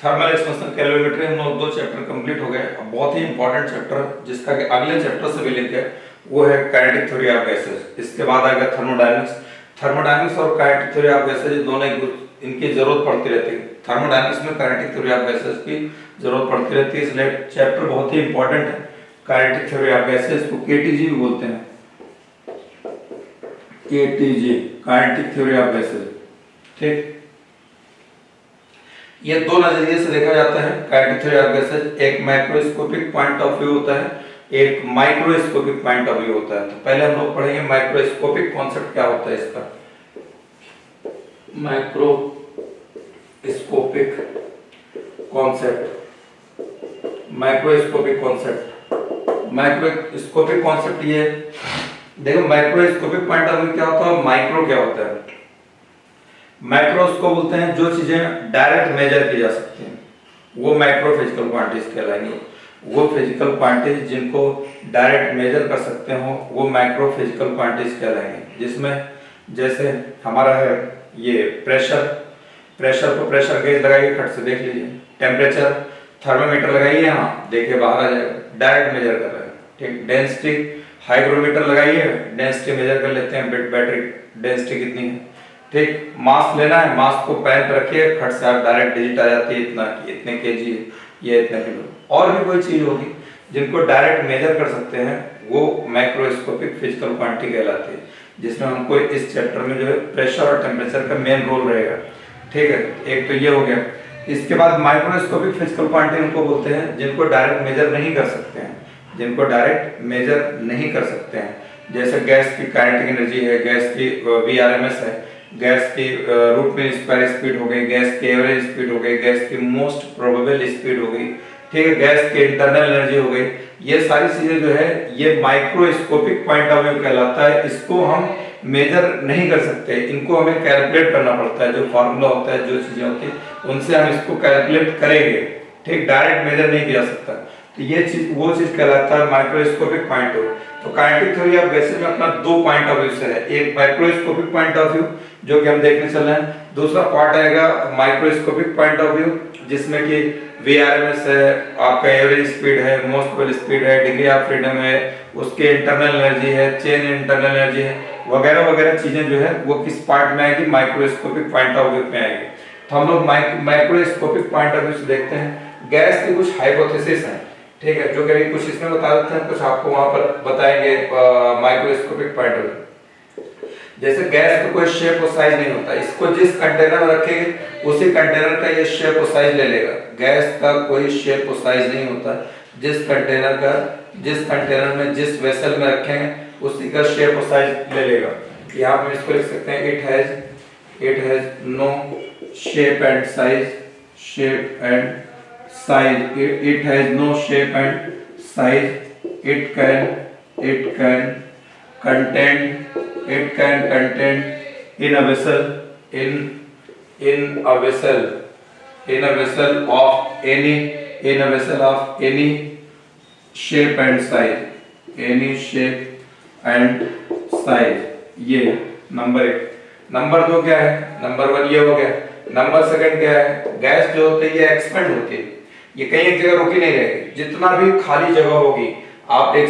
Thermal expansion calorimetry हम लोग 2 chapter complete हो गए। अब बहुत ही इंपॉर्टेंट चैप्टर जिसका कि अगले चैप्टर से भी लिंक है वो है काइनेटिक थ्योरी ऑफ गैसेस। इसके बाद आएगा थर्मोडायनेमिक्स। थर्मोडायनेमिक्स और काइनेटिक थ्योरी ऑफ गैसेस ये दोनों इनकी जरूरत पड़ती रहती है। थर्मोडायनेमिक्स में काइनेटिक थ्योरी ऑफ गैसेस की जरूरत पड़ती रहती है, इसलिए चैप्टर बहुत ही इंपॉर्टेंट है। काइनेटिक थ्योरी ऑफ गैसेस को केटीजी भी बोलते हैं, KTG kinetic theory of gases. ठीक, ये दो नजरिए से देखा जाता है काइनेटिक थ्योरी ऑफ गैसेस। एक मैक्रोस्कोपिक पॉइंट ऑफ व्यू होता है, एक माइक्रोस्कोपिक पॉइंट ऑफ व्यू होता है। तो पहले हम लोग पढ़ेंगे माइक्रोस्कोपिक कॉन्सेप्ट क्या होता है इसका। Microscopic concept, microscopic concept, microscopic concept ये देखो। माइक्रोस्कोपिक पॉइंट ऑफ व्यू क्या होता है, माइक्रो क्या होता है। मैक्रो उसको बोलते हैं जो चीजें डायरेक्ट मेजर की जा सकती हैं, वो मैक्रो फिजिकल क्वांटिटीज कहलाएंगी। वो फिजिकल क्वांटिटीज जिनको डायरेक्ट मेजर कर सकते हो वो मैक्रो फिजिकल क्वांटिटीज कहलाएंगे। जिसमें जैसे हमारा है ये प्रेशर, प्रेशर को प्रेशर गेज लगाइए, खट से देख लीजिए। टेम्परेचर थर्मामीटर लगाइए, हाँ देखिए बाहर आ जाएगा, डायरेक्ट मेजर कर रहे हैं। ठीक, डेंसिटी हाइग्रोमीटर लगाइए, डेंसिटी मेजर कर लेते हैं, बैटरी डेंसिटी कितनी है। ठीक, मास लेना है, मास को पेन पर रखिए, खट से आप डायरेक्ट डिजिट आ जाती है, इतना इतने केजी है, ये इतने किलो। और भी कोई चीज होगी जिनको डायरेक्ट मेजर कर सकते हैं वो मैक्रोस्कोपिक फिजिकल क्वांटिटी कहलाती है। जिसमें हमको इस चैप्टर में जो है प्रेशर और टेम्परेचर का मेन रोल रहेगा। ठीक है, एक तो ये हो गया। इसके बाद माइक्रोस्कोपिक फिजिकल क्वांटिटी उनको बोलते हैं जिनको डायरेक्ट मेजर नहीं कर सकते हैं, जिनको डायरेक्ट मेजर नहीं कर सकते हैं। जैसे गैस की काइनेटिक एनर्जी है, गैस की VRMS है, गैस की रूट मीन स्क्वायर स्पीड हो गई, गैस की एवरेज स्पीड हो गई, गैस की मोस्ट प्रोबेबल स्पीड हो गई। ठीक है, गैस की इंटरनल एनर्जी हो गई। ये सारी चीजें जो है ये माइक्रोस्कोपिक पॉइंट ऑफ व्यू कहलाता है। इसको हम मेजर नहीं कर सकते, इनको हमें कैलकुलेट करना पड़ता है। जो फार्मूला होता है, जो चीजें होती है उनसे हम इसको कैलकुलेट करेंगे। ठीक, डायरेक्ट मेजर नहीं किया जा सकता। तो ये चीज वो चीज कहलाता है माइक्रोस्कोपिक पॉइंट ऑफ व्यू। तो काइनेटिक थ्योरी ऑफ गैसेस में अपना 2 पॉइंट ऑफ व्यू से है, एक माइक्रोस्कोपिक पॉइंट ऑफ व्यू जो कि हम देखने चल रहे हैं, दूसरा पार्ट आएगा माइक्रोस्कोपिक पॉइंट ऑफ व्यू जिसमें कि VRMS है, आपका एवरेज स्पीड है, मोस्ट प्रोबेबल स्पीड है, डिग्री ऑफ फ्रीडम है, उसके इंटरनल एनर्जी है, चेन इंटरनल एनर्जी है, वगैरह वगैरह चीजें जो है वो किस पार्ट में आएगी, माइक्रोस्कोपिक पॉइंट ऑफ व्यू में आएगी। तो हम लोग माइक्रोस्कोपिक पॉइंट ऑफ व्यू से देखते हैं गैस की कुछ हाइपोथेसिस हैं। ठीक है, जो कि कुछ इसमें बता देते हैं, कुछ आपको वहां पर बताएंगे माइक्रोस्कोपिक पॉइंट ऑफ व्यू। जैसे गैस का कोई शेप और साइज नहीं होता, इसको जिस कंटेनर में रखेंगे उसी कंटेनर का ये शेप और साइज ले लेगा। गैस का कोई शेप और साइज नहीं होता, जिस कंटेनर में जिस वेसल में रखेंगे उसी का शेप और साइज ले लेगा। यहाँ पे इसको लिख सकते हैं it has no shape and size, shape and size, it has no shape and size, it can contain in a vessel of any shape and size, any shape and size। ये number 1। Number 2 क्या है, number 1 ये हो गया। Number 2 क्या है, gas जो होती है ये एक्सपेंड होती है, ये कहीं एक जगह रुकी नहीं रहेगी। जितना भी खाली जगह होगी आप एक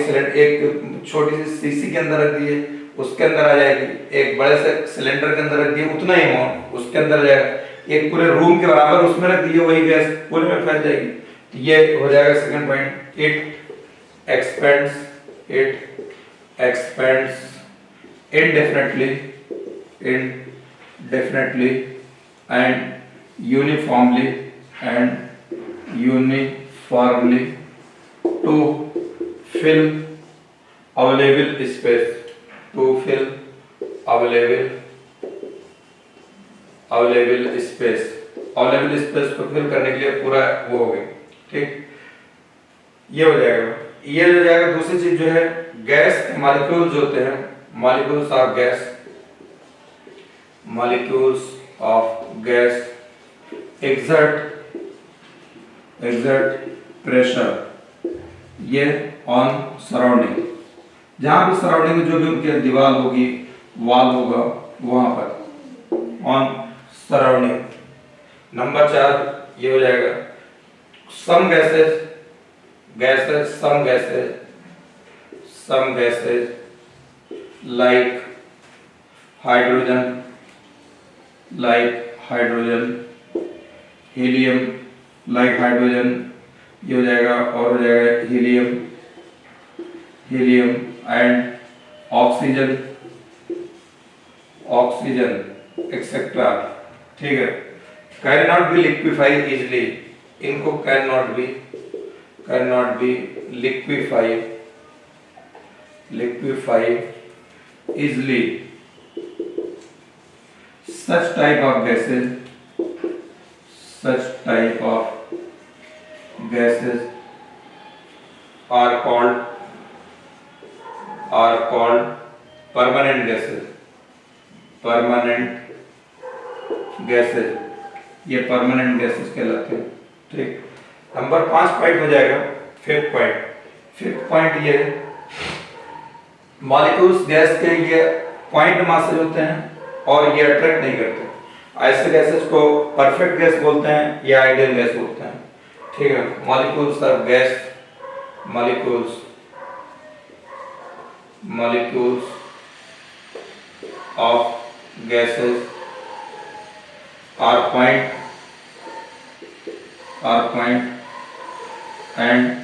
छोटी सी सीसी के अंदर रख दिए, उसके अंदर आ जाएगी। एक बड़े से सिलेंडर के अंदर रख दिए, उतना ही अमाउंट उसके अंदर जाएगा। एक पूरे रूम के बराबर उसमें रख दिए, वही गैस पूरे में फैल जाएगी। तो ये हो जाएगा second point. It expends indefinitely and uniformly to fill available space, available space को फिल करने के लिए पूरा वो हो गया। ठीक, ये हो जाएगा। ये हो जाएगा। दूसरी चीज जो है गैस के मॉलिक्यूल्स जो होते हैं, molecules of gas exert pressure ये on surrounding, जहां भी सराउंडिंग में जो भी उनकी दीवार होगी, वॉल होगा, वहां पर ऑन सराउंडिंग। नंबर 4 ये हो जाएगा some gases, some gases like hydrogen, helium like hydrogen, ये हो जाएगा, और हो जाएगा हीलियम एंड ऑक्सीजन एक्सेट्रा। ठीक है, can not be liquefy easily, इनको can not be liquefy easily. such type of gases are called permanent gases, ये permanent gases कहलाते हैं। ठीक, नंबर 5 पॉइंट हो जाएगा। फिफ्थ पॉइंट ये मॉलिक्यूल्स गैस के ये पॉइंट मासेज होते हैं और ये अट्रैक्ट नहीं करते। ऐसे गैसेस को परफेक्ट गैस बोलते हैं या आइडियल गैस बोलते हैं। ठीक है, molecules of gas, molecules of gases are point and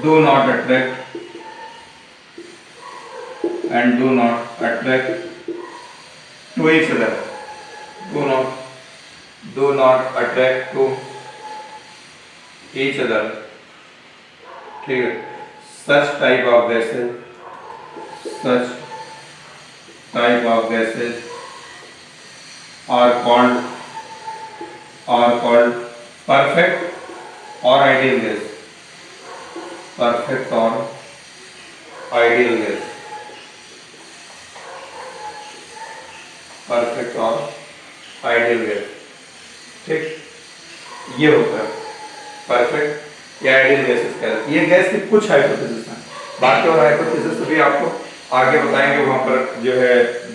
do not attract to each other, do not attract to each other। ठीक है, such type of gases are called perfect or ideal gas, ठीक, ये होता है perfect या ideal gases कहलाते हैं। ये गैस की कुछ हाइपोथेसिस हैं, बाकी और हाइपोथेसिस भी आपको आगे बताएंगे। वहाँ पर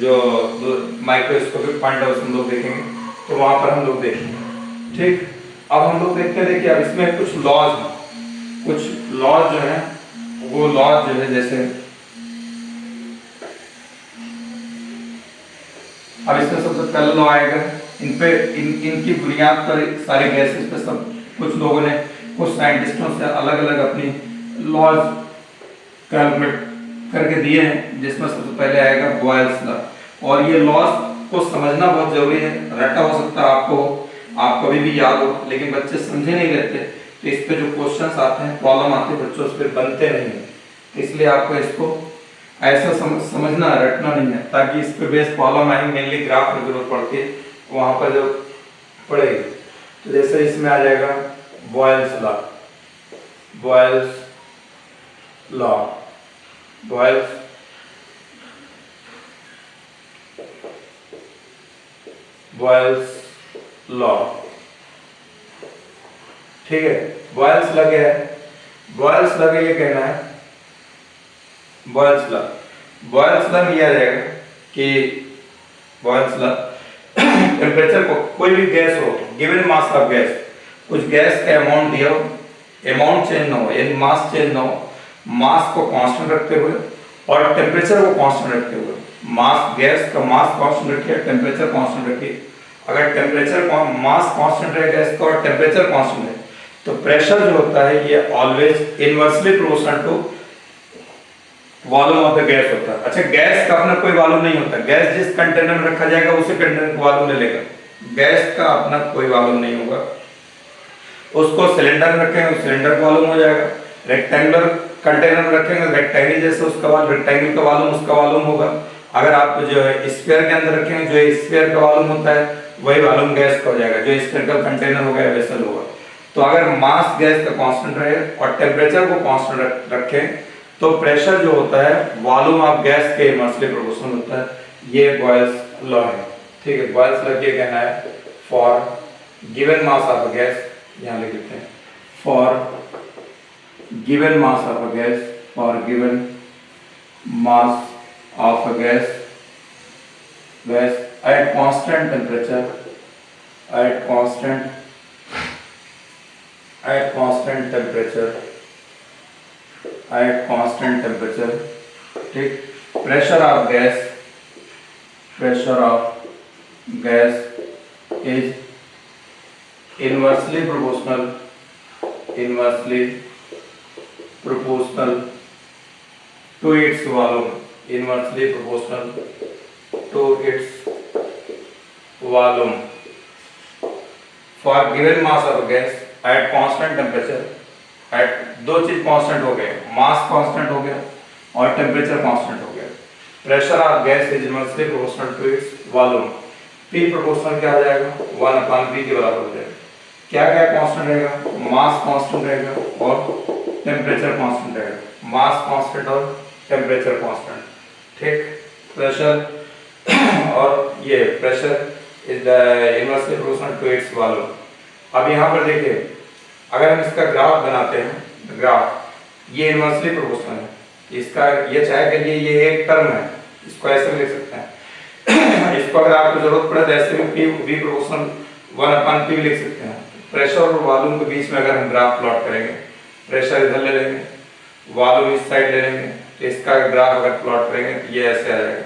जो माइक्रोस्कोपिक पॉइंट ऑफ हम लोग देखेंगे, तो वहाँ पर हम लोग देखेंगे। ठीक, अब हम लोग देखते हैं, देखिए अब इसमें कुछ लॉज जो है, वो लॉज जो है, जैसे अब इसमें सबसे पहला लॉ आएगा, इनकी बुनियाद पर सारे गैसेस पे सब कुछ लोगों ने, कुछ साइंटिस्टों से अलग अलग अपनी लॉज कैलकुलेट करके दिए हैं, जिसमें सबसे पहले आएगा बॉयल्स लॉ। और ये लॉज को समझना बहुत जरूरी है, रटा हो सकता है आपको कभी भी याद हो, लेकिन बच्चे समझे नहीं रहते, तो इस पे जो क्वेश्चंस आते हैं, प्रॉब्लम आती है, बच्चों उस पर बनते नहीं है। इसलिए आपको इसको ऐसा समझना, रटना नहीं है, ताकि इस पे बेस प्रॉब्लम आएंगे, मेनली ग्राफ में जरूरत पड़ती है, वहां पर जो पड़ेगी। तो जैसे इसमें आ जाएगा बॉयल्स लॉ। ठीक है, बॉयल्स लॉ क्या है? बॉयल्स लॉ ये कहना है, बॉयल्स लॉ में यह आ जाएगा कि बॉयल्स लॉ टेम्परेचर को, कोई भी गैस हो, गिवन मास ऑफ गैस, कुछ गैस का अमाउंट दिया हो, अमाउंट चेंज ना हो, यानी मास चेंज ना हो, मास को कांस्टेंट रखते हुए और टेम्परेचर को कांस्टेंट रखते हुए, मास, गैस का मास कांस्टेंट रखिए, टेम्परेचर कांस्टेंट रखिए। अगर टेम्परेचर मास कांस्टेंट है गैस का और टेम्परेचर कांस्टेंट है, तो प्रेशर जो होता है ये always inversely proportional to volume of the gas होता है। अच्छा, गैस का अपना कोई वॉल्यूम नहीं होता, गैस जिस कंटेनर में रखा जाएगा उसी कंटेनर का वॉल्यूम ले लेगा, गैस का अपना कोई वॉल्यूम नहीं होगा। उसको सिलेंडर में रखेंगे, सिलेंडर का वॉल्यूम हो जाएगा, रेक्टेंगुलर कंटेनर में रखेंगे, रेक्टेंगल जैसे उसका रेक्टेंगल का वॉल्यूम उसका वॉल्यूम होगा। अगर आप जो है स्फीयर के अंदर रखेंगे, जो स्फीयर का वॉल्यूम होता है वही वॉल्यूम गैस का हो जाएगा, जो स्फीयरिकल कंटेनर होगा, वेसल होगा। तो अगर मास गैस का कांस्टेंट रहे और टेम्परेचर को कांस्टेंट रखें, तो प्रेशर जो होता है वॉल्यूम ऑफ गैस के इनवर्सली प्रोपोर्शनल होता है। ये बॉयल्स लॉ है। ठीक है, बॉयल्स लॉ ये कहना है, for given mass of a gas, यहाँ लिख देते हैं, for given mass of a gas, for given mass of a gas at constant temperature, at constant temperature, at constant temperature, ठीक, pressure of gas, pressure of gas is inversely proportional, inversely proportional to its volume, inversely proportional to its volume for given mass of gas at constant temperature, at दो चीज constant हो गए, मास constant हो गया और temperature constant हो गया। Pressure of gas is inversely proportional to its volume. P proportional क्या आ जाएगा, 1/V के बराबर हो जाएगा। क्या क्या कांस्टेंट रहेगा, मास कांस्टेंट रहेगा और टेम्परेचर कांस्टेंट रहेगा, मास कांस्टेंट और टेम्परेचर कांस्टेंट, ठीक। प्रेशर और ये pressure is the inversely proportional to its volume. अब यहाँ पर देखिए, अगर हम इसका ग्राफ बनाते हैं, ग्राफ ये इनवर्सली प्रोपोर्शनल है, इसका ये चाहे के लिए ये एक टर्म है, इसको ऐसे लिख सकते हैं। इसको अगर आपको जरूरत पड़े तो ऐसे भी V प्रोपोर्शनल 1/P लिख सकते हैं। प्रेशर और वॉल्यूम के बीच में अगर हम ग्राफ प्लॉट करेंगे, प्रेशर इधर ले लेंगे, वॉल्यूम इस साइड ले लेंगे, तो इसका ग्राफ अगर प्लॉट करेंगे तो ये ऐसे आ जाएगा,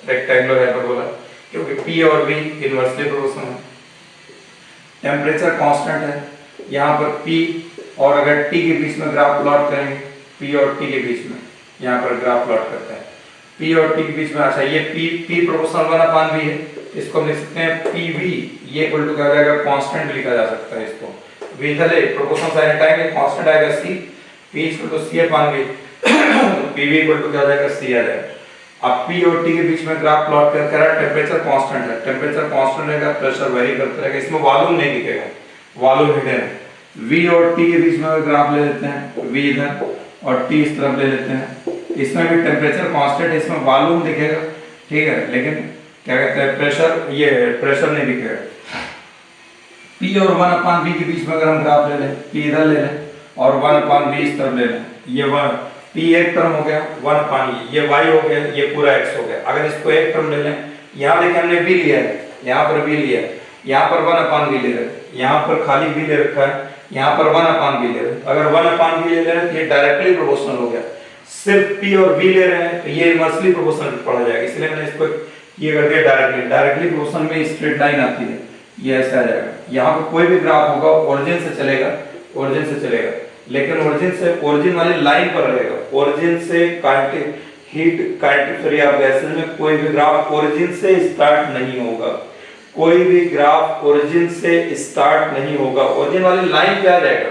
रेक्टेंगुलर हाइपरबोला, क्योंकि P और V इनवर्सली प्रोपोर्शनल है। टेम्परेचर कांस्टेंट है, यहाँ पर P और अगर T के बीच में ग्राफ प्लॉट करेंगे, P और T के बीच में यहाँ पर ग्राफ प्लॉट करते हैं, P और T के बीच में, अच्छा ये P प्रोपोर्शनल 1/V है, इसको हम लिख सकते हैं PV, ये इक्वल टू क्या हो जाएगा, कांस्टेंट लिखा जा सकता है इसको, V इधर ले प्रोपोर्शनल साइन हटाएंगे, कांस्टेंट आएगा C, P equal to C/V, तो PV इक्वल टू क्या हो जाएगा, C आ जाएगा। अब P और T के बीच में ग्राफ प्लॉट कर रहा है, टेम्परेचर कांस्टेंट है, टेम्परेचर कांस्टेंट रहेगा, प्रेशर वेरी करता रहेगा, इसमें वॉल्यूम नहीं दिखेगा, वॉल्यूम हिडन है। V और T के बीच में ग्राफ ले लेते हैं, V इधर और T इस तरफ ले लेते हैं, इसमें भी टेम्परेचर कांस्टेंट है, इसमें वॉल्यूम दिखेगा, ठीक है, लेकिन क्या कहते हैं प्रेशर, ये प्रेशर नहीं दिखेगा। P और 1/V के बीच में अगर हम ग्राफ ले लें, P इधर ले लें और 1/V इस तरफ ले लें, ये P एक टर्म हो गया, 1/E, ये Y हो गया, ये पूरा X हो गया। अगर इसको एक टर्म ले लें, यहाँ देखिए हमने V लिया है, यहाँ पर V लिया है, यहाँ पर 1/V ले रहे हैं, यहाँ पर खाली V ले रखा है, यहाँ पर 1/V ले रहे हैं। अगर 1/V ले रहे हैं तो ये डायरेक्टली प्रोपोर्शनल हो गया, सिर्फ P और V ले रहे हैं तो ये इनवर्सली प्रोपोर्शनल पढ़ा जाएगा, इसलिए मैंने इसको ये कर दिया डायरेक्टली। डायरेक्टली प्रोपोर्शनल में स्ट्रेट लाइन आती है, ये ऐसा आ जाएगा। यहाँ पर कोई भी ग्राफ होगा ओरिजिन से चलेगा, ओरिजिन से चलेगा, लेकिन ओरिजिन वाली लाइन पर रहेगा। ओरिजिन से heat kinetic theory of gases में कोई भी ग्राफ ओरिजिन से स्टार्ट नहीं होगा, कोई भी ग्राफ ओरिजिन से स्टार्ट नहीं होगा, ओरिजिन वाली लाइन पे आ जाएगा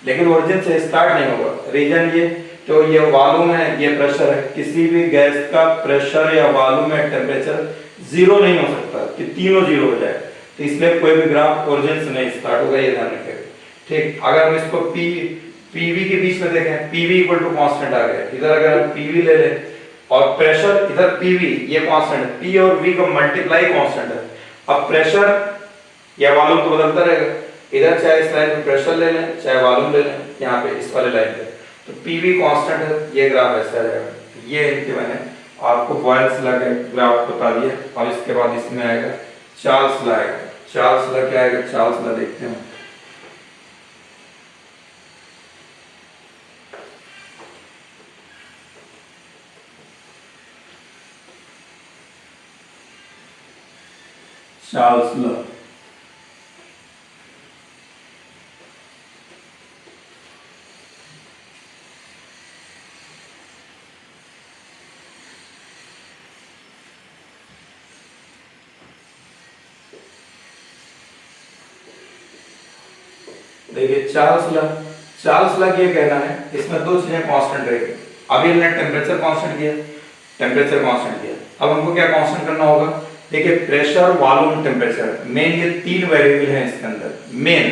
लेकिन ओरिजिन से स्टार्ट नहीं होगा। रीजन ये, तो ये वॉल्यूम है, ये प्रेशर है, किसी भी गैस का प्रेशर या वॉल्यूम या टेम्परेचर जीरो नहीं हो सकता कि तीनों जीरो हो जाए, तो इसलिए कोई भी ग्राफ ओरिजिन से नहीं स्टार्ट होगा, ये ध्यान रखें, ठीक। अगर हम इसको PV के बीच में देखें, PV इक्वल टू कांस्टेंट आ गया, इधर अगर हम PV ले लें और प्रेशर इधर PV, ये कांस्टेंट है, P और V का मल्टीप्लाई कांस्टेंट है। अब प्रेशर या वॉल्यूम तो बदलता रहेगा, इधर चाहे इस लाइन पे प्रेशर ले लें, चाहे वॉल्यूम ले लें, यहाँ पे इस वाले लाइन पे, तो PV कांस्टेंट है, ये ग्राफ ऐसा आ जाएगा। ये इनके मैंने आपको बॉयल्स लॉ के ग्राफ बता दिया, और इसके बाद इसमें आएगा चार्ल्स लॉ आएगा। चार्ल्स लॉ क्या आएगा, चार्ल्स लॉ देखते हैं। चार्ल्स लॉ, देखिए चार्ल्स लॉ ये कहना है, इसमें दो चीजें कांस्टेंट रहेगी। अभी हमने टेम्परेचर कांस्टेंट किया, टेम्परेचर कांस्टेंट किया, अब हमको क्या कांस्टेंट करना होगा, देखिए प्रेशर, वॉल्यूम, टेम्परेचर, मेन ये तीन वेरिएबल हैं इसके अंदर। मेन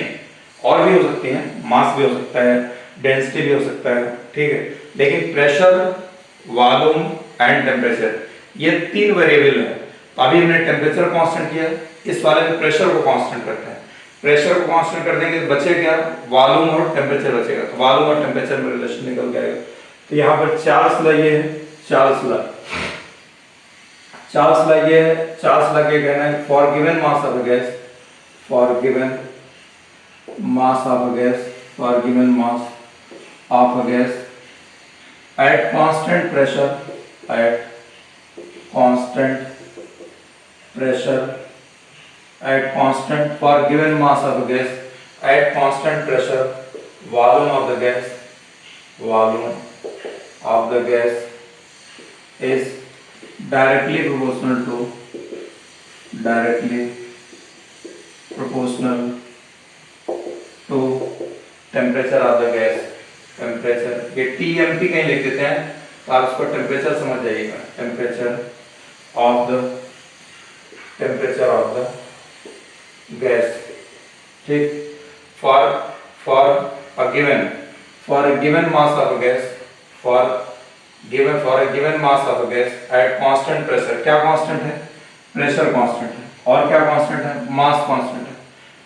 और भी हो सकती हैं, मास भी हो सकता है, डेंसिटी भी हो सकता है, ठीक है, लेकिन प्रेशर, वॉल्यूम एंड टेम्परेचर ये तीन वेरिएबल हैं। तो अभी हमने टेम्परेचर कांस्टेंट किया, इस वाले में प्रेशर को कांस्टेंट करते हैं। प्रेशर को कांस्टेंट कर देंगे तो बचे क्या, वॉल्यूम और टेम्परेचर बचेगा, तो वॉल्यूम और टेम्परेचर में रिलेशन निकल जाएगा। तो यहाँ पर चार्ल्स लॉ ये है, चार्ल्स लॉ ये है। चार्ल्स लॉ ये कहना है, for given mass of gas, for given mass of gas for given mass of a gas at constant pressure, at constant pressure, at constant for given mass of a gas at constant pressure, volume of the gas is directly proportional to temperature of the gas. Temperature ये TMP कहीं लिख देते हैं तो आप इसको temperature समझ जाइएगा। टेम्परेचर ऑफ द गैस, ठीक। For a given mass of a gas, for a given mass of a gas at constant pressure. क्या कांस्टेंट है? प्रेशर कांस्टेंट है। और क्या कांस्टेंट है? मास कांस्टेंट है।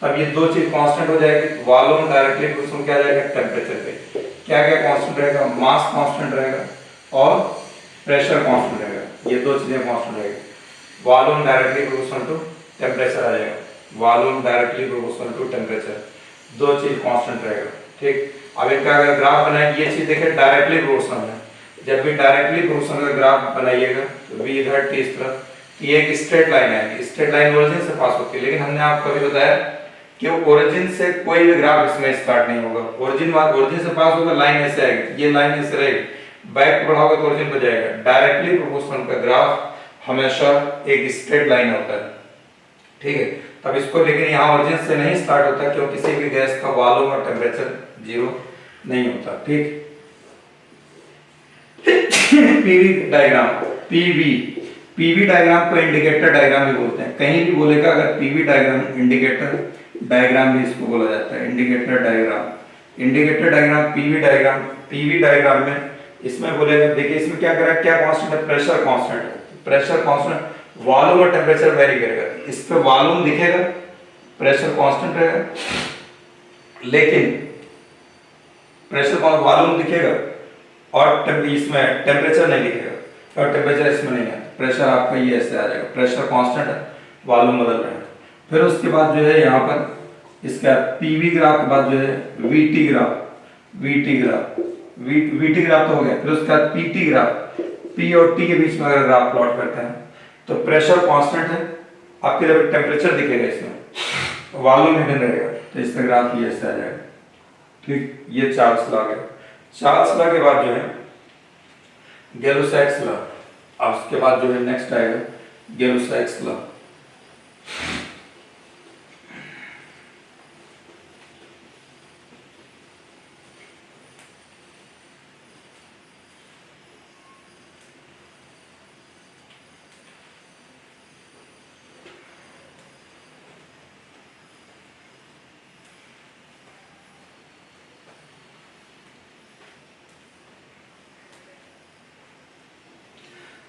तब ये दो चीज कांस्टेंट हो जाएगी, वॉल्यूम डायरेक्टली प्रोपोर्शनल क्या जाएगा? टेम्परेचर पे। क्या क्या कांस्टेंट रहेगा? मास कांस्टेंट रहेगा और प्रेशर कांस्टेंट रहेगा। ये दो चीजें कांस्टेंट रहेगी। Volume directly proportional to temperature आ जाएगा। Volume directly proportional to temperature, दो चीज कांस्टेंट रहेगा, ठीक। अब इनका अगर ग्राफ बनाएंगे, ये चीज देखिए डायरेक्टली प्रोपोर्शनल है। जब भी डायरेक्टली प्रोपोर्शनल का ग्राफ बनाइएगा तो v इधर t इस तरफ, ये एक स्ट्रेट लाइन है। स्ट्रेट लाइन ओरिजिन से पास होती है, लेकिन हमने आपको अभी बताया कि ओरिजिन से कोई भी ग्राफ इसमें स्टार्ट नहीं होगा। ओरिजिन से पास होगा, लाइन ऐसे आएगी, ये लाइन ऐसे रहेगी, बैक बढ़ाओगे तो ओरिजिन पर जाएगा। डायरेक्टली प्रोपोर्शनल का ग्राफ हमेशा एक स्ट्रेट लाइन होता है, ठीक है। तब इसको, लेकिन यहाँ ओरिजिन से नहीं स्टार्ट होता क्योंकि किसी भी गैस का वॉल्यूम और टेम्परेचर जीरो नहीं होता, ठीक। पीवी डायग्राम, पीवी डायग्राम को इंडिकेटर डायग्राम भी बोलते हैं। कहीं भी बोलेगा अगर पीवी डायग्राम, इंडिकेटर डायग्राम भी इसको बोला जाता है। इंडिकेटर डायग्राम पीवी डायग्राम में इसमें बोलेगा, देखिए इसमें क्या करा, क्या कांस्टेंट है? प्रेशर कांस्टेंट है। प्रेशर कांस्टेंट, वॉल्यूम और टेम्परेचर वेरी करेगा। इस पे वॉल्यूम दिखेगा, प्रेशर कांस्टेंट रहेगा, लेकिन प्रेशर वॉल्यूम दिखेगा और इसमें टेम्परेचर नहीं दिखेगा, और टेम्परेचर इसमें नहीं है। प्रेशर आपका ये ऐसे आ जाएगा, प्रेशर कांस्टेंट है, वॉल्यूम बदल रहा है। फिर उसके बाद जो है यहाँ पर इसका पीवी ग्राफ के बाद जो है वीटी ग्राफ तो हो गया। फिर उसके बाद पीटी ग्राफ, पी और टी के बीच में अगर ग्राफ प्लॉट करते हैं तो प्रेशर कांस्टेंट है, आपके जब टेम्परेचर दिखेगा इसमें, वॉल्यूम हिडन रहेगा, तो इसका ग्राफ ये ऐसे आ जाएगा, ठीक। ये चार्ल्स लॉ है। चार्ल्स लॉ के बाद जो है गैलो-सैक्स लॉ, और उसके बाद जो है नेक्स्ट आएगा गैलो-सैक्स लॉ।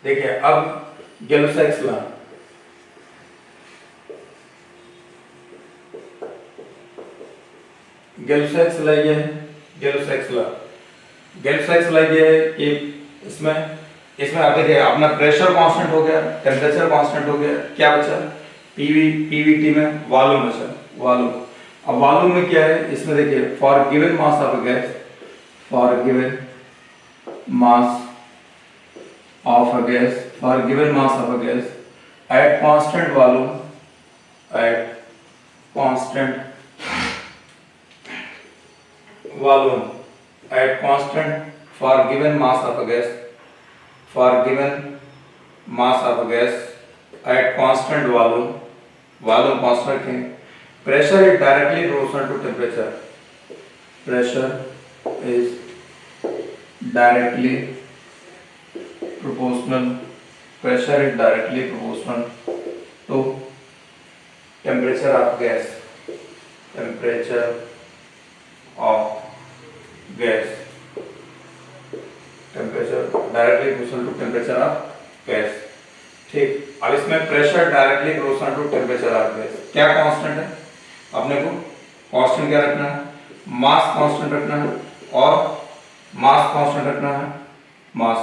देखिए अब गैलो-सैक्स लॉ, गैलो-सैक्स लॉ ये है। गैलो-सैक्स लॉ ये है कि इसमें आप देखिए अपना प्रेशर कांस्टेंट हो गया, टेम्परेचर कांस्टेंट हो गया, क्या बचा? पीवीटी में वॉल्यूम बचा, वॉल्यूम। अब वॉल्यूम में क्या है इसमें देखिए, for given mass of a gas, for given mass of a gas, for given mass of a gas at constant volume, at constant for given mass of a gas, at constant volume constant है। pressure is directly proportional to temperature, pressure is directly proportional to temperature of gas, ठीक। अब इसमें pressure directly proportional to temperature of gas. क्या constant है? अपने को constant क्या रखना है? मास कांस्टेंट रखना है, और मास कांस्टेंट रखना है, मास,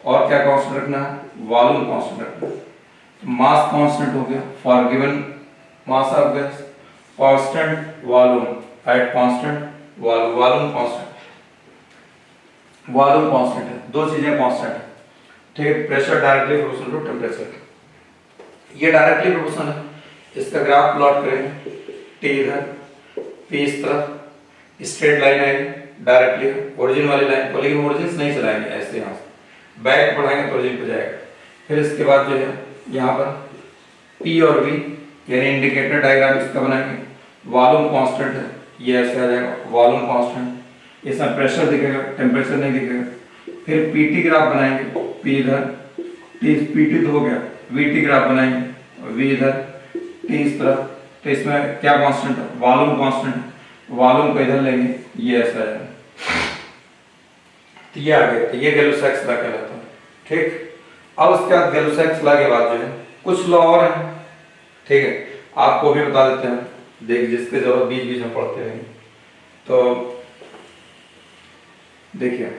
और क्या कांस्टेंट रखना है? वॉल्यूम कांस्टेंट रखना है। मास कांस्टेंट हो गया for given mass of gas, constant volume at constant volume constant है, दो चीजें कांस्टेंट है, ठीक है। Pressure directly proportional to temperature, ये डायरेक्टली प्रोपोर्शनल है। इसका ग्राफ प्लॉट करें, टी इधर, पी इस तरफ, स्ट्रेट लाइन आएगी डायरेक्टली ओरिजिन वाली लाइन को, लेकिन ओरिजिन नहीं चलाएंगे ऐसे, यहाँ से बैक बढ़ाएंगे तो ओरिजिन पे जाएगा। फिर इसके बाद जो है यहाँ पर पी और वी यानी इंडिकेटर डायग्राम इसका बनाएंगे। वॉल्यूम कांस्टेंट है, ये ऐसे आ जाएगा वॉल्यूम कांस्टेंट, इसमें प्रेशर दिखेगा, टेम्परेचर नहीं दिखेगा। फिर पीटी ग्राफ बनाएंगे, पी इधर, टी पीटी तो हो गया, वीटी ग्राफ बनाएंगे, वी इधर, टी इस तरफ। तो इसमें क्या कांस्टेंट है, वॉल्यूम कांस्टेंट है, वॉल्यूम को इधर लेंगे, ये ऐसा है। तो ये आ गया, तो ये गैलो-सैक्स लॉ कहलाता है, ठीक। अब उसके बाद गैलो-सैक्स लॉ के बाद जो है कुछ लॉ और हैं, ठीक है, आपको भी बता देते हैं, देख जिसके जरूरत बीच बीच में पढ़ते रहेंगे। तो देखिए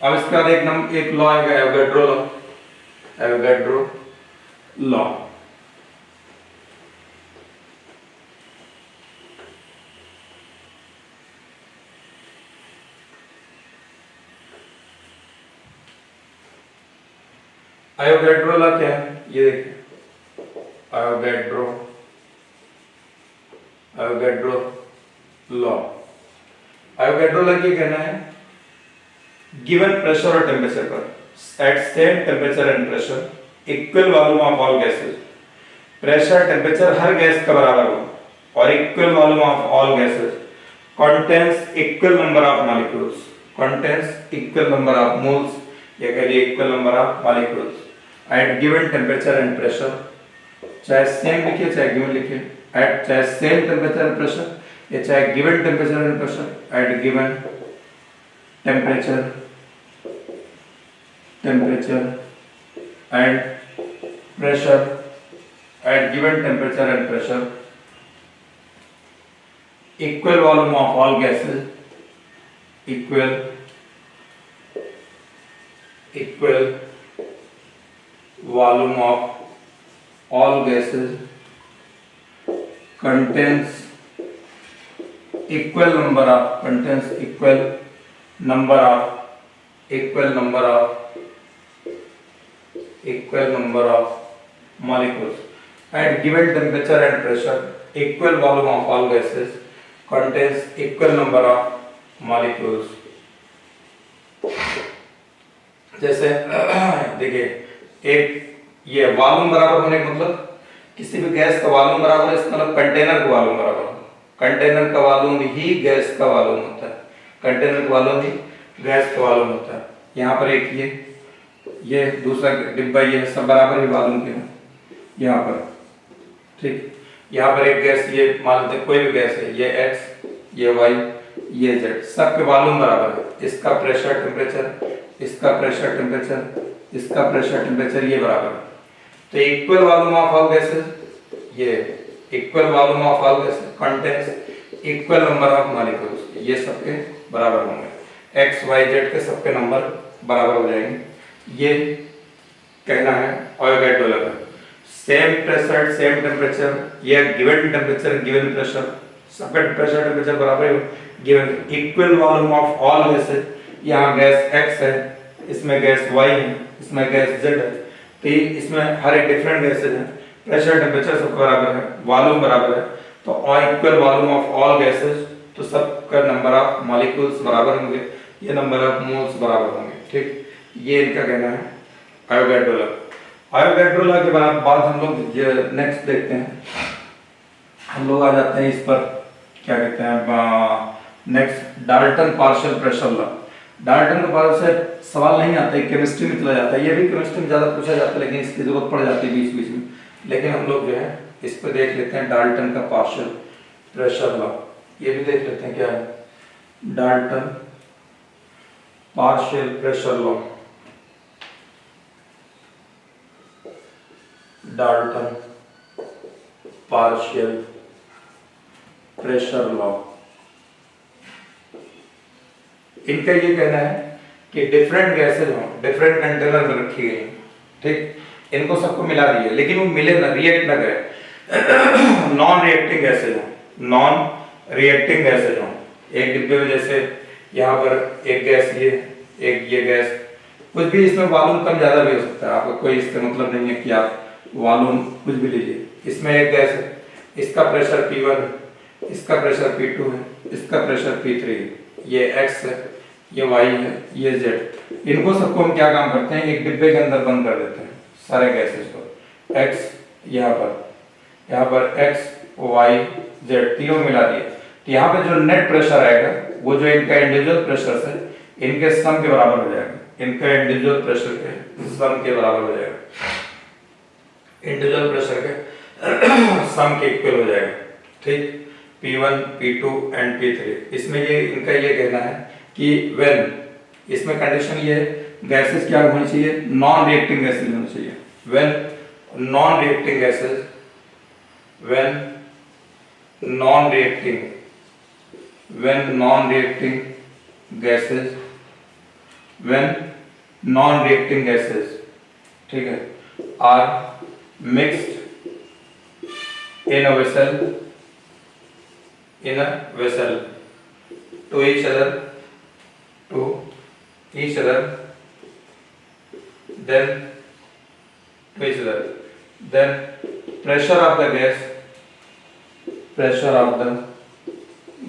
अब इसके बाद एक लॉ है Avogadro law, Avogadro law. Avogadro law क्या है, ये देखिए, एवोगैड्रो लॉ, एवोगैड्रो लॉ ये कहना है गिवन प्रेशर और टेम्परेचर पर at same temperature and pressure equal volume of all gases, pressure temperature हर गैस का बराबर हो और equal volume of all gases contains equal number of molecules, contains equal number of moles, या कह लिए equal number of molecules at given temperature and pressure, चाहे same लिखिए चाहे गिवन लिखिए, एट चाहे सेम टेम्परेचर एंड प्रेशर या चाहे given temperature and pressure, at given temperature and pressure, at given temperature and pressure equal volume of all gases, equal volume of all gases contains equal number of molecules at given temperature and pressure, equal volume of all gases contains equal number of molecules। जैसे देखिए एक ये volume बराबर होने का मतलब किसी भी गैस का वॉल्यूम बराबर है, इसका मतलब कंटेनर का वॉल्यूम बराबर है, कंटेनर का वॉल्यूम ही गैस का वॉल्यूम होता है, कंटेनर का वॉल्यूम ही गैस का वॉल्यूम होता है। यहाँ पर एक ये दूसरा डिब्बा, ये सब बराबर ही वॉल्यूम के हैं यहाँ पर, ठीक। यहाँ पर एक गैस, ये मान लेते हैं कोई भी गैस है, ये X, ये Y, ये Z, सबके वॉल्यूम बराबर है, इसका प्रेशर टेम्परेचर, इसका प्रेशर टेम्परेचर, इसका प्रेशर टेम्परेचर ये बराबर है। तो equal volume of all gases, ये equal volume of all gases contains equal number of molecules, ये सबके बराबर होंगे, X Y Z के सबके नंबर बराबर हो जाएंगे। ये कहना है Avogadro law, same pressure same temperature या गिवन टेम्परेचर गिवन प्रेशर, सबका प्रेशर टेम्परेचर बराबर है, given equal volume of all gases, यहाँ गैस X है, इसमें गैस Y है, इसमें गैस Z है, तो इसमें हर एक डिफरेंट गैसेज है, प्रेशर टेम्परेचर सबका बराबर है, वॉल्यूम बराबर है, तो equal volume of all gases, तो सबका नंबर ऑफ मॉलिक्यूल्स बराबर होंगे, ये नंबर ऑफ मोल्स बराबर होंगे, ठीक। ये इनका कहना है एवोगैड्रो लॉ। एवोगैड्रो लॉ के बाद हम लोग नेक्स्ट देखते हैं, हम लोग आ जाते हैं इस पर, क्या कहते हैं next, Dalton partial pressure law. Dalton के पास से सवाल नहीं आता है, केमिस्ट्री में चला जाता है, ये भी केमिस्ट्री में ज़्यादा पूछा जाता है, लेकिन इसकी जरूरत पड़ जाती है बीच बीच में, लेकिन हम लोग जो है इस पर देख लेते हैं डाल्टन का पार्शियल प्रेशर लॉ, ये भी देख लेते हैं क्या है, Dalton partial pressure law, Dalton partial pressure law. इनका ये कहना है कि डिफरेंट गैसेज हो, डिफरेंट कंटेनर में रखी गई, ठीक, इनको सबको मिला दिए, लेकिन वो मिले ना, रिएक्ट ना करे, नॉन रिएक्टिंग गैसेज हो, नॉन रिएक्टिंग गैसेज हों। एक डिब्बे में जैसे यहाँ पर एक गैस ये गैस, कुछ भी इसमें वॉल्यूम कम ज़्यादा भी हो सकता है, आपको कोई इससे मतलब नहीं है कि आप वॉल्यूम कुछ भी लीजिए। इसमें एक गैस है, इसका प्रेशर P1 है, इसका प्रेशर P2 है, इसका प्रेशर P3 है, ये X है, ये Y है, ये Z। इनको सबको हम क्या काम करते हैं, एक डिब्बे के अंदर बंद कर देते हैं सारे गैसेज को। X यहाँ पर X Y Z तीनों मिला दिए, तो यहाँ पे जो नेट प्रेशर आएगा वो जो इनका इंडिविजुअल प्रेशर है इनके सम के बराबर हो जाएगा, इनका इंडिविजुअल प्रेशर के सम के बराबर हो जाएगा, इंडिविजुअल प्रेशर के सम के इक्वल हो जाएगा। ठीक, P1 P2 एंड P3। इसमें ये इनका ये कहना है कि व्हेन, इसमें कंडीशन ये है गैसेस क्या होनी चाहिए, नॉन रिएक्टिंग गैसेस होनी चाहिए। When non reacting gases, when non reacting gases, when non-reacting gases, ठीक है, are mixed in a vessel to each other, then pressure of the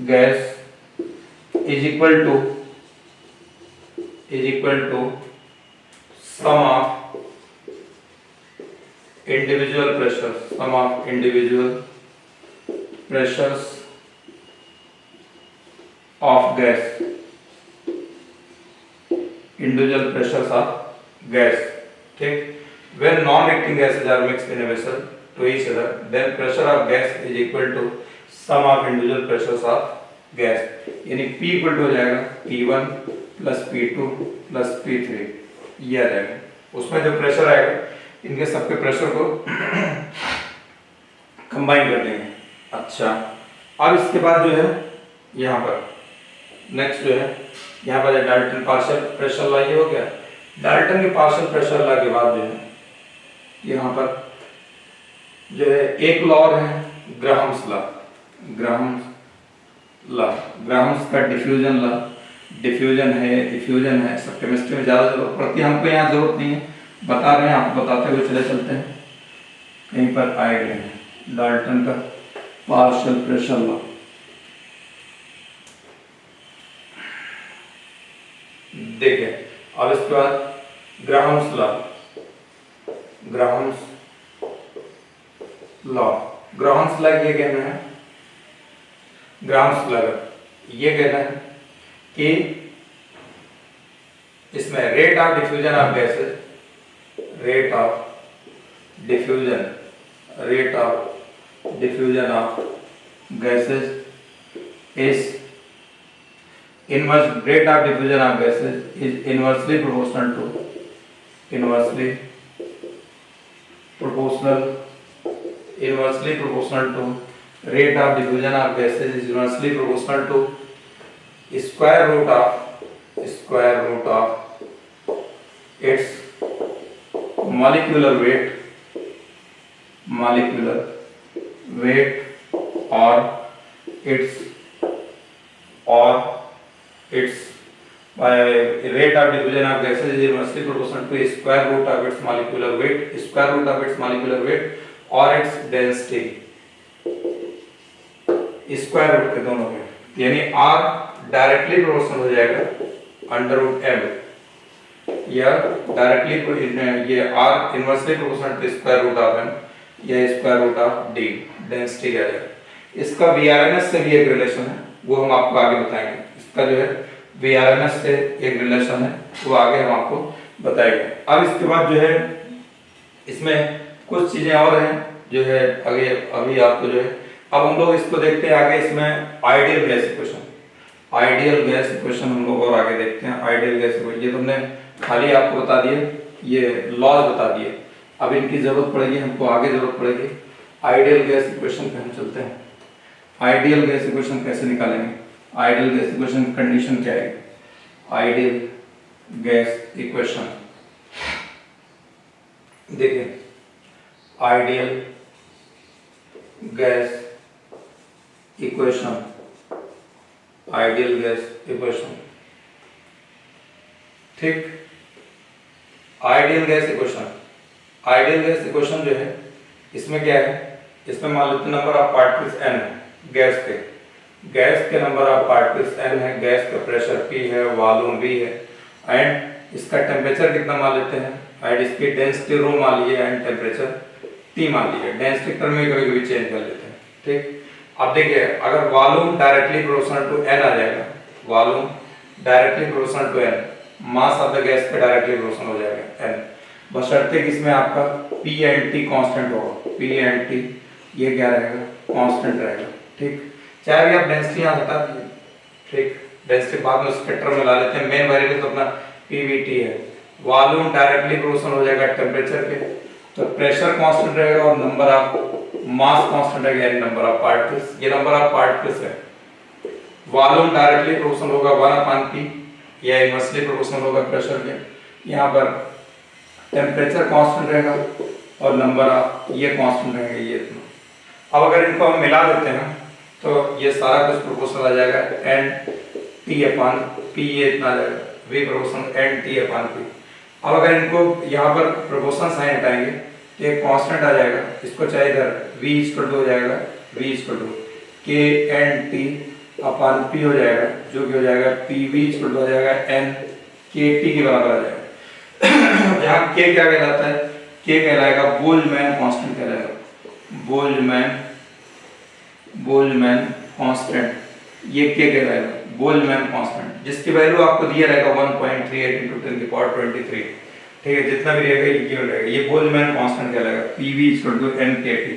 gas is equal to sum of individual pressures of gas, ठीक। when non-reacting gases are mixed in a vessel to each other, then pressure of gas is equal to sum of individual pressures of gas, यानी P equal to हो जाएगा P1 plus P2 plus P3, ये आ जाएगा। उसमें जो pressure आएगा इनके सबके प्रेशर को कंबाइन कर देंगे। अच्छा, अब इसके बाद जो है यहाँ पर नेक्स्ट जो है यहाँ पर डाल्टन पार्शियल प्रेशर लॉ, ये हो गया। डाल्टन के पार्शियल प्रेशर लॉ के बाद जो है यहाँ पर जो है एक लॉ है ग्राहम्स का डिफ्यूजन लॉ, डिफ्यूजन है, सब केमिस्ट्री में ज़्यादा जरूरत पड़ती है, हमको यहाँ जरूरत नहीं है, बता रहे हैं, आपको बताते हुए चले चलते हैं। कहीं पर आए गए हैं डाल्टन का पार्शियल प्रेशर लॉ, देखिए। अब इसके बाद ग्राहम्स लॉ ये कहना है, ग्राहम्स लॉ ये कहना है कि इसमें rate of diffusion of gases, rate of diffusion of gases is inverse, rate of diffusion of gases is inversely proportional to rate of diffusion of gases is inversely proportional to square root of its molecular weight its rate of diffusion of gases is inversely proportional to square root of its molecular weight और its density, square root के दोनों के, यानी r directly proportional हो जाएगा under root m, या directly ये r inversely proportional to square root of m या square root of d, density आ जाएगा। इसका VRMS से भी एक रिलेशन है, वो हम आपको आगे बताएंगे। इसका जो है VRMS से एक रिलेशन है, वो आगे हम आपको बताएंगे। अब इसके बाद जो है इसमें कुछ चीजें और हैं जो है आगे अभी आपको जो है, अब हम लोग इसको देखते हैं आगे। इसमें आइडियल गैस इक्वेशन हम लोग और आगे देखते हैं। आइडियल गैस इक्वेशन ये तुमने खाली आपको बता दिए, ये लॉज बता दिए, अब इनकी जरूरत पड़ेगी हमको, आगे जरूरत पड़ेगी। आइडियल गैस इक्वेशन पे हम चलते हैं। आइडियल गैस इक्वेशन कैसे निकालेंगे, आइडियल गैस इक्वेशन कंडीशन क्या है? आइडियल गैस इक्वेशन देखिए, ideal gas equation ideal gas equation. ठीक, ideal gas equation, ideal gas equation जो है इसमें क्या है, इसमें मान लेते नंबर ऑफ पार्टिकल्स n है, गैस के नंबर ऑफ पार्टिकल्स n है, गैस का प्रेशर P है, वॉल्यूम V है, एंड इसका टेम्परेचर कितना मान लेते हैं, एंड इसकी डेंसिटी रो मान लीजिए एंड टेम्परेचर T मान लीजिए। डेंसिटी टर्म में कभी कभी चेंज कर लेते हैं। ठीक, अब देखिए अगर volume directly proportional to n आ जाएगा, volume directly proportional to n, mass of the gas पे डायरेक्टली प्रोपोर्शनल हो जाएगा n, बशर्ते कि इसमें आपका P एंड T कांस्टेंट होगा, P एंड T ये क्या रहेगा, कांस्टेंट रहेगा। ठीक, चाहे भी आप डेंसिटी यहाँ हटा दीजिए। ठीक, डेंसिटी बाद में उसके टर्म में ला लेते हैं, मेन वेरिएबल तो अपना PVT है। वॉल्यूम डायरेक्टली प्रोपोर्शनल हो जाएगा टेम्परेचर के, तो प्रेशर कांस्टेंट रहेगा और नंबर ऑफ मास कांस्टेंट रहेगा, यानी नंबर ऑफ पार्टिकल्स, ये नंबर ऑफ पार्टिकल्स है। वॉल्यूम डायरेक्टली प्रोपोर्शनल होगा 1/P, या इनवर्सली प्रोपोर्शनल होगा प्रेशर के। यहाँ पर टेम्परेचर कांस्टेंट रहेगा और नंबर ऑफ ये कांस्टेंट रहेगा, ये इतना। अब अगर इनको हम मिला देते हैं तो ये सारा कुछ प्रोपोर्शनल आ जाएगा, N/T/P ये इतना आ जाएगा, V प्रोपोर्शनल N/T/P। अब अगर इनको यहाँ पर प्रोपोर्शनल साइन हटाएंगे तो एक कांस्टेंट आ जाएगा, इसको चाहे इधर V इक्वल टू हो जाएगा, V इक्वल टू K/N/T/P हो जाएगा, जो कि हो जाएगा PV इक्वल टू हो जाएगा N/KT के बराबर आ जाएगा। यहाँ K क्या कहलाता है, K कहलाएगा बोल्ट्जमैन कांस्टेंट कहलाएगा, बोल्ट्जमैन कांस्टेंट, ये K कहलाएगा बोल्ट्जमैन कांस्टेंट, जिसकी वैल्यू आपको दिया रहेगा 1.38 × 10⁻23। ठीक है, जितना भी रहेगा ये क्यों रहेगा, ये बोल्ट्जमैन कांस्टेंट कहलाएगा, PV = NKT।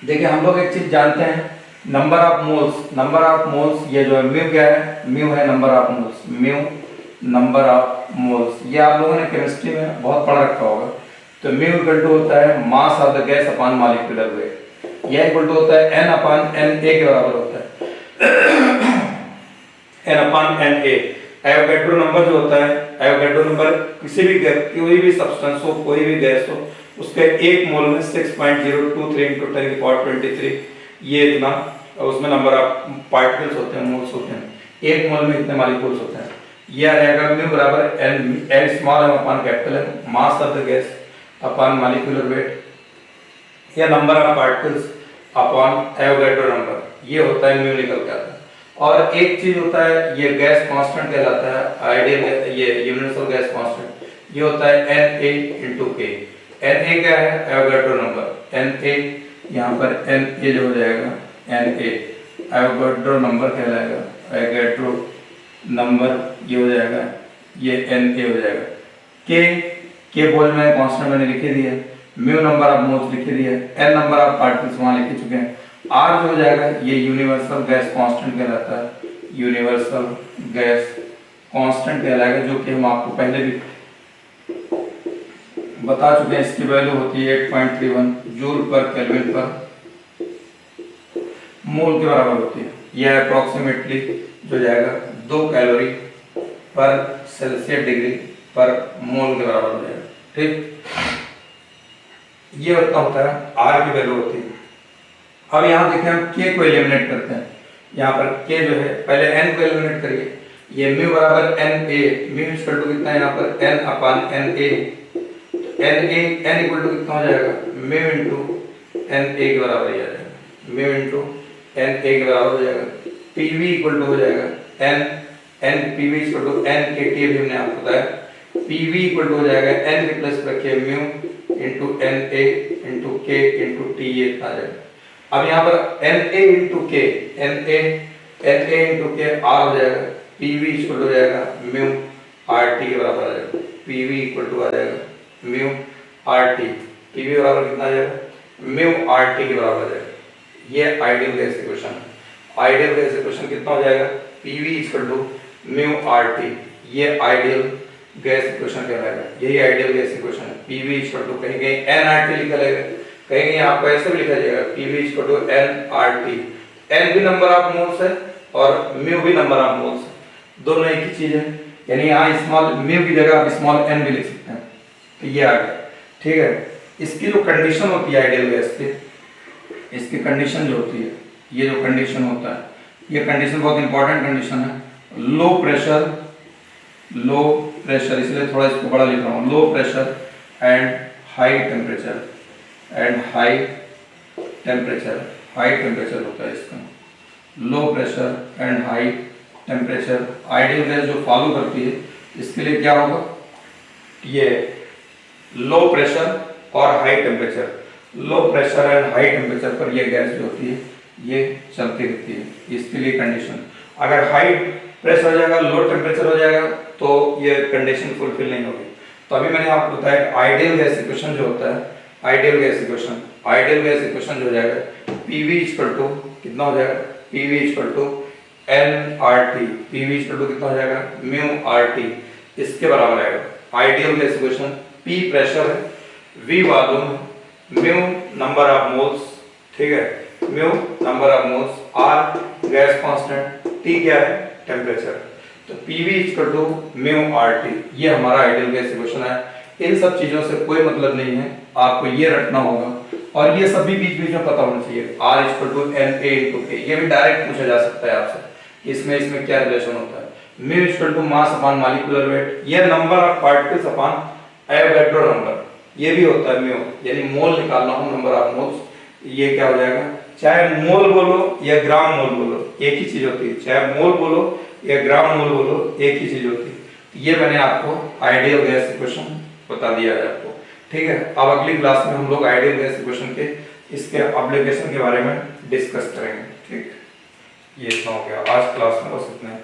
देखिए हम लोग एक चीज जानते हैं, नंबर ऑफ मोल्स, ये जो है म्यू क्या है, म्यू है number of moles, mu number of moles, ये आप लोगों ने केमिस्ट्री में बहुत पढ़ रखा होगा। तो म्यू इक्वल टू होता है मास of the gas upon molecular wait, यह इक्वल टू होता है N/Na के बराबर होता है, N/Na। एवोगैड्रो नंबर जो होता है, एवोगैड्रो नंबर किसी भी कोई भी सब्सटेंस हो, कोई भी गैस हो, उसके एक मोल में 6.023 × 10⁻23 ये इतना, और उसमें नंबर ऑफ पार्टिकल्स होते हैं, मोल्स होते हैं, एक मोल में इतने मॉलिक्यूल्स होते हैं। ये आ जाएगा म्यू बराबर L small m upon capital M, mass of the gas upon molecular weight, या number of particles upon Avogadro number, ये होता है म्यू निकल के आता है। और एक चीज होता है, ये गैस कांस्टेंट कहलाता है, आइडियल ये यूनिवर्सल गैस कांस्टेंट, ये होता है Na/K। Na क्या है, एवोगैड्रो नंबर, Na यहाँ पर Na जो हो जाएगा Na एवोगैड्रो नंबर कहलाएगा, एवोगैड्रो नंबर ये हो जाएगा, ये Na हो जाएगा। K बोल्ट्जमैन कांस्टेंट मैंने लिखे दिया, म्यू नंबर ऑफ मोल्स लिखे दिया, N नंबर ऑफ पार्टिकल्स वहां लिखे चुके हैं। R जो हो जाएगा ये यूनिवर्सल गैस कांस्टेंट कहलाता है, यूनिवर्सल गैस कांस्टेंट कहलाएगा, जो कि हम आपको पहले भी बता चुके हैं। इसकी वैल्यू होती है 8.31 जूल पर केल्विन पर मोल के बराबर होती है। यह अप्रोक्सीमेटली जो जाएगा 2 कैलोरी पर सेल्सियस डिग्री पर मोल के बराबर हो जाएगा। ठीक, ये होता है R की वैल्यू होती है। अब यहाँ देखें हम K को एलिमिनेट करते हैं, यहाँ पर K जो है, पहले N को एलिमिनेट करिए, ये म्यू बराबर Na, म्यू इक्वल टू कितना है यहाँ पर N/Na, N इक्वल टू कितना हो जाएगा, म्यू इंटू Na के बराबर ही आ जाएगा, म्यू इंटू Na के बराबर हो जाएगा। PV इक्वल टू हो जाएगा PV इक्वल टू NKT, भी हमने आपको बताया, PV इक्वल टू हो जाएगा N के प्लस रखिए mu into Na into K into T, ये आ जाएगा। अब यहाँ पर Na into K, Na into K R हो जाएगा, PV इक्वल हो जाएगा म्यू RT के बराबर आ जाएगा, PV इक्वल टू आ जाएगा म्यू RT, PV बराबर कितना आ जाएगा, म्यू RT के बराबर आ जाएगा। ये आइडियल गैस इक्वेशन है। आइडियल गैस इक्वेशन कितना हो जाएगा, PV equal to mu RT, ये आइडियल गैस इक्वेशन कहलाएगा, यही आइडियल गैस इक्वेशन है। PV इक्वल टू कहीं कहीं nRT लिखा जाएगा, कहीं कहीं आपको ऐसे भी लिखा जाएगा PV equal to nRT। n भी नंबर ऑफ मोल्स है और म्यू भी नंबर ऑफ मोल्स है, दोनों एक ही चीज है, यानी यहाँ स्मॉल म्यू की जगह आप स्मॉल n भी लिख सकते हैं। तो ये आ गया। ठीक है, इसकी जो कंडीशन होती है आइडियल गैस की, इसकी कंडीशन जो होती है, ये जो कंडीशन होता है, ये कंडीशन बहुत इंपॉर्टेंट कंडीशन है। लो प्रेशर इसलिए थोड़ा इसको बड़ा लिख रहा हूँ, low pressure and high temperature, high temperature होता है इसका, low pressure and high temperature. Ideal gas जो फॉलो करती है इसके लिए क्या होगा, ये लो प्रेशर और high temperature, low pressure and high temperature पर ये गैस जो होती है ये चलती रहती है। इसके लिए कंडीशन, अगर हाई प्रेशर हो जाएगा, लो टेम्परेचर हो जाएगा तो ये कंडीशन फुलफिल नहीं होगी। तो अभी मैंने आपको बताया आइडियल गैस इक्वेशन जो होता है, आइडियल गैस इक्वेशन जो हो जाएगा PV इक्वल टू कितना हो जाएगा, PV equal to nRT, PV equal to कितना हो जाएगा म्यू RT, इसके बराबर आएगा। Ideal gas equation, P pressure है, V volume, mu number of moles, ठीक है, mu number of moles, R gas constant, T क्या है टेम्परेचर। तो PV equal to mu RT, ये हमारा आइडियल गैस इक्वेशन है। इन सब चीजों से कोई मतलब नहीं है, आपको ये रटना होगा और ये सब भी बीच बीच में पता होना चाहिए। R equal to NA into K, ये भी डायरेक्ट पूछा जा सकता है आपसे, इसमें क्या रिलेशन होता है। Mu equal to mass upon molecular weight, ये number of particles upon Avogadro number, ये भी होता है म्यू, यानी मोल निकालना हो, नंबर ऑफ मोल्स, ये क्या हो जाएगा, चाहे मोल बोलो या ग्राम मोल बोलो एक ही चीज होती है, चाहे मोल बोलो या ग्राम मोल बोलो एक ही चीज होती है। ये मैंने आपको आइडियल गैस इक्वेशन बता दिया है आपको, ठीक है। अब अगली क्लास में हम लोग आइडियल गैस इक्वेशन के इसके एप्लीकेशन के बारे में डिस्कस करेंगे, ठीक। ये इतना हो गया आज क्लास में, बस इतना है।